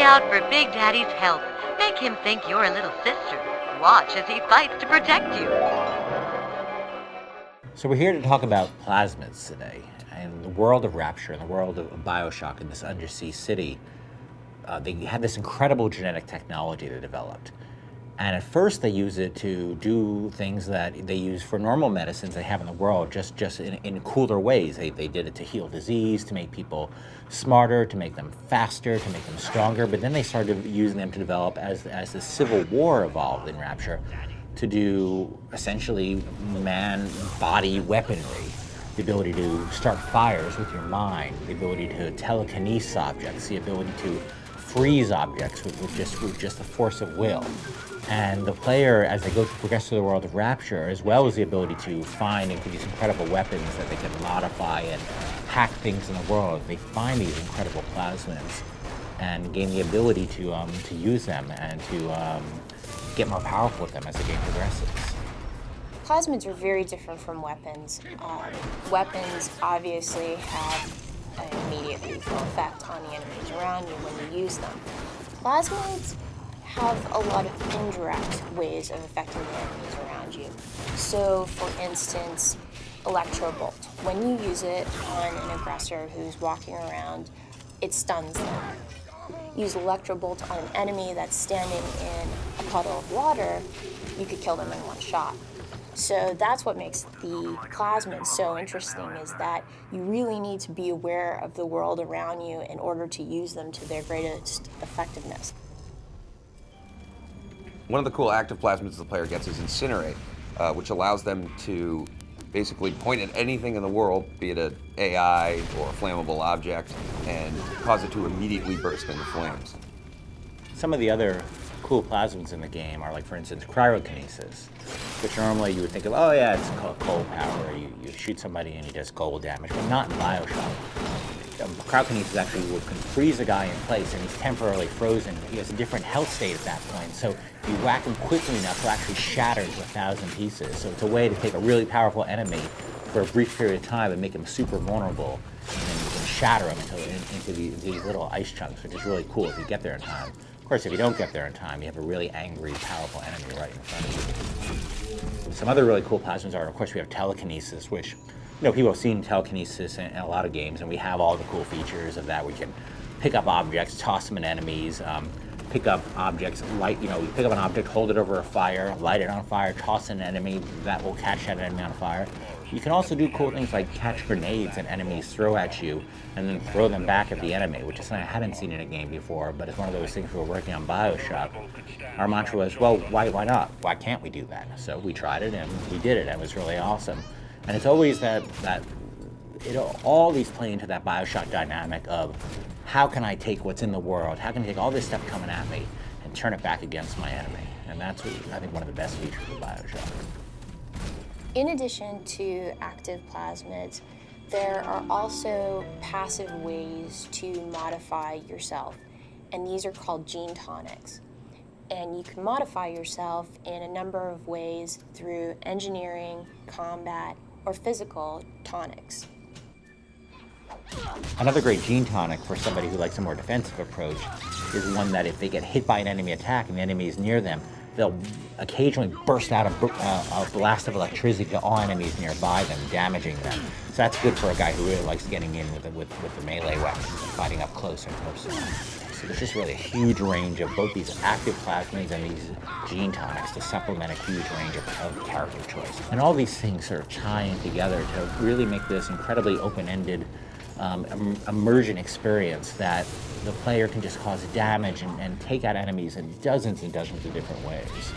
out for Big Daddy's help. Make him think you're a little sister. Watch as he fights to protect you. So we're here to talk about plasmids today, and the world of Rapture, and the world of Bioshock in this undersea city. They had this incredible genetic technology they developed. And at first they use it to do things that they use for normal medicines they have in the world, just in cooler ways. They did it to heal disease, to make people smarter, to make them faster, to make them stronger. But then they started using them to develop, as the Civil War evolved in Rapture, to do essentially man-body weaponry. The ability to start fires with your mind, the ability to telekinesis objects, the ability to freeze objects with just the force of will. And the player, as they progress through the world of Rapture, as well as the ability to find these incredible weapons that they can modify and hack things in the world, they find these incredible plasmids and gain the ability to use them and to get more powerful with them as the game progresses. Plasmids are very different from weapons. Weapons obviously have an immediate lethal effect on the enemies around you when you use them. Plasmids have a lot of indirect ways of affecting the enemies around you. So, for instance, electrobolt. When you use it on an aggressor who's walking around, it stuns them. Use electrobolt on an enemy that's standing in a puddle of water, you could kill them in one shot. So that's what makes the plasmids so interesting, is that you really need to be aware of the world around you in order to use them to their greatest effectiveness. One of the cool active plasmids the player gets is Incinerate, which allows them to basically point at anything in the world, be it an AI or a flammable object, and cause it to immediately burst into flames. Some of the other cool plasmids in the game are, like, for instance, cryokinesis, which normally you would think of, oh yeah, it's called cold power. You shoot somebody and he does cold damage, but not in Bioshock. Cryokinesis actually can freeze a guy in place, and he's temporarily frozen. He has a different health state at that point, so if you whack him quickly enough, he'll actually shatter into 1,000 pieces. So it's a way to take a really powerful enemy for a brief period of time and make him super vulnerable, and then you can shatter him into these little ice chunks, which is really cool if you get there in time. Of course, if you don't get there in time, you have a really angry, powerful enemy right in front of you. Some other really cool plasmids are, of course, we have telekinesis, which, people have seen telekinesis in a lot of games, and we have all the cool features of that. We can pick up objects, toss them at enemies, pick up objects, you pick up an object, hold it over a fire, light it on fire, toss an enemy, that will catch that enemy on fire. You can also do cool things like catch grenades that enemies throw at you and then throw them back at the enemy, which is something I hadn't seen in a game before, but it's one of those things we were working on Bioshock. Our mantra was, well, why not? Why can't we do that? So we tried it and we did it, and it was really awesome. And it's always all these play into that Bioshock dynamic of, how can I take what's in the world, how can I take all this stuff coming at me and turn it back against my enemy? And that's, I think, one of the best features of Bioshock. In addition to active plasmids, there are also passive ways to modify yourself, and these are called gene tonics. And you can modify yourself in a number of ways through engineering, combat, or physical tonics. Another great gene tonic for somebody who likes a more defensive approach is one that if they get hit by an enemy attack and the enemy is near them, they'll occasionally burst out a blast of electricity to all enemies nearby them, damaging them. So that's good for a guy who really likes getting in with the melee weapons and fighting up close and personal. So there's just really a huge range of both these active plasmids and these gene tonics to supplement a huge range of character choice. And all these things sort of tying together to really make this incredibly open-ended immersion experience that the player can just cause damage and take out enemies in dozens and dozens of different ways.